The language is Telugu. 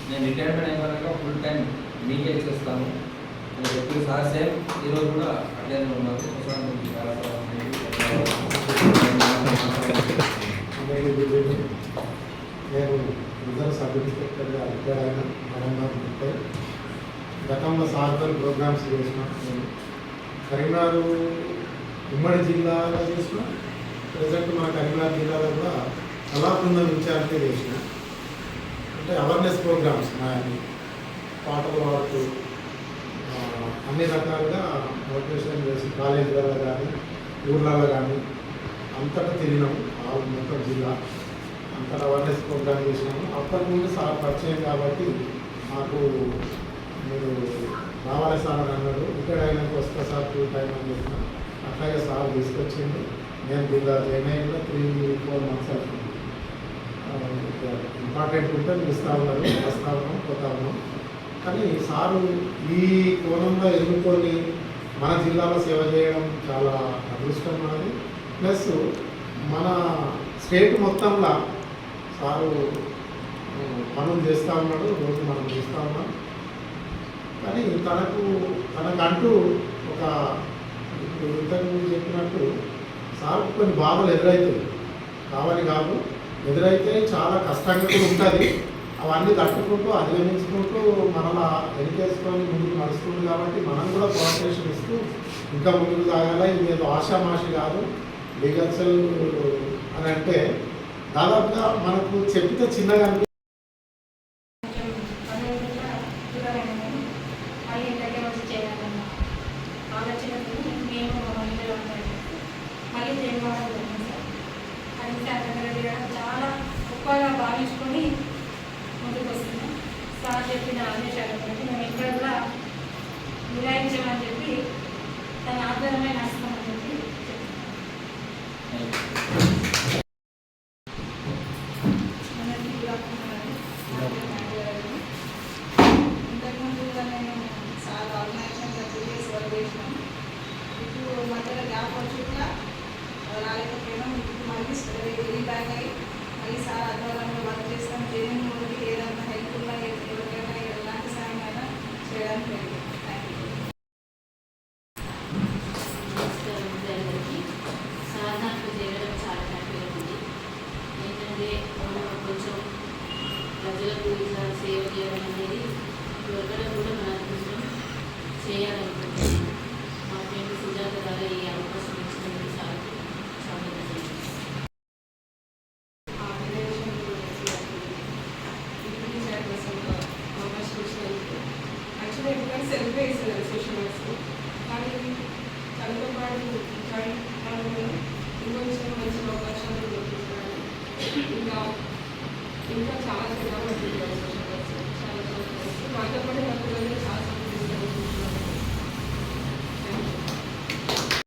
నేను రిటైర్మెంట్ అయిపోయాక ఫుల్ టైం మీకే ఇచ్చేస్తాను అని చెప్పి సార్ సేమ్ ఈరోజు కూడా అట్లనే ఉన్నారు. చాలా నేను రిజర్వ్ సబ్ ఇన్స్పెక్టర్గా రిటైర్ అయిన కరీంనగర్ ఉంటే గతంలో సార్తో ప్రోగ్రామ్స్ చేసిన నేను కరీంనగర్ ఉమ్మడి జిల్లాలో చేసిన. ప్రజెంట్ మన కరీంనగర్ జిల్లాలో కూడా కళా బృందం ఇన్ఛార్జ్గా చేసిన. అంటే అవేర్నెస్ ప్రోగ్రామ్స్ నాయని పాటలు పాడుతూ అన్ని రకాలుగా మోటివేషన్ చేసి కాలేజీలలో కానీ ఊర్లలో కానీ అంతటా తిరిగినాము. మొత్తం జిల్లా అంతటా అవేర్నెస్ ప్రోగ్రామ్ చేసినాము. అప్పటి నుండి సార్ పరిచయం కాబట్టి మాకు మీరు రావాలి సార్ అని అన్నాడు. ఇక్కడ అయినాక వస్తా సార్ 2 టైం అని చెప్పిన. అట్లాగే సార్ తీసుకొచ్చింది. నేను జిల్లా జాయిన్ కూడా 3-4 months అవుతుంది. ఇంపార్టెంట్ ఉంటే పిలుస్తూ ఉన్నారు, వస్తూ ఉన్నాం, పోతా ఉన్నాం. కానీ సారు ఈ కోణంలో ఎన్నుకొని మన జిల్లాలో సేవ చేయడం చాలా అదృష్టం మనది. ప్లస్ మన స్టేట్ మొత్తంలో సారు పనులు చేస్తూ ఉన్నాడు. రోజు మనం చూస్తూ ఉన్నాం. కానీ తనకంటూ ఒక ఇంతకుముందు చెప్పినట్టు సార్ కొన్ని బాధలు ఎదురవుతాయి, కావాలి కాదు, ఎదురైతే చాలా కష్టంగా కూడా ఉంటుంది. అవన్నీ తట్టుకుంటూ అధిగమించుకుంటూ మనలా వెనుకేసుకొని ముందుకు నడుస్తుంది. కాబట్టి మనం కూడా కోఆపరేషన్ ఇస్తూ ఇంకా ముందుకు సాగాల. ఇది ఏదో ఆషామాషి కాదు. లీగల్ సెల్ అని అంటే దాదాపుగా మనకు చెప్తే చిన్నగా చాలా గొప్పగా భావించుకొని ముందుకు వస్తున్నాం. సార్ చెప్పిన ఆదేశాలు బట్టి మేము ఇక్కడ కూడా నిర్వహించామని చెప్పి తన ఆధారమే నడుస్తామని చెప్పి ఇంతకుముందు నేను సార్ ఆర్గనైజేషన్ ప్రీవియస్ వర్క్ చేసినాం. ఇప్పుడు మధ్యలో గ్యాప్ వచ్చి కూడా రాలేకపోయినాం. ఇప్పుడు మళ్ళీ రీబ్యాక్ అయ్యి మళ్ళీ సార్ ఆధ్వర్యంలో వర్క్ చేస్తాం. జైన్ మూడుకి ఏదైనా హెల్ప్ఫుల్గా ఎవరికైనా ఎలాంటి సాయం అయినా చేయడానికి లేదు. Thank you. సార్ నాకు చేయడం చాలా హ్యాపీగా ఉంది. ఏంటంటే కొంచెం ప్రజలకు ఇట్లా సేవ చేయడం అనేది దొరకడం కూడా మన అదృష్టం. చేయాలనుకుంటున్నాను. మా ఫ్రెండ్ సుజాత గారు ఈ అవకాశం ఇచ్చినందుకు చాలా సెల్ఫ్ వేస్తున్నారు సోషల్ వర్క్స్. కానీ తనతో పాటు జాయిన్ అవ్వడం ఇంకొంచెం మంచి అవకాశాలు దొరుకుతున్నాయి. ఇంకా చాలా చేద్దాం అనుకుంటున్నాను సోషల్ వర్క్స్. చాలా మాతో పాటు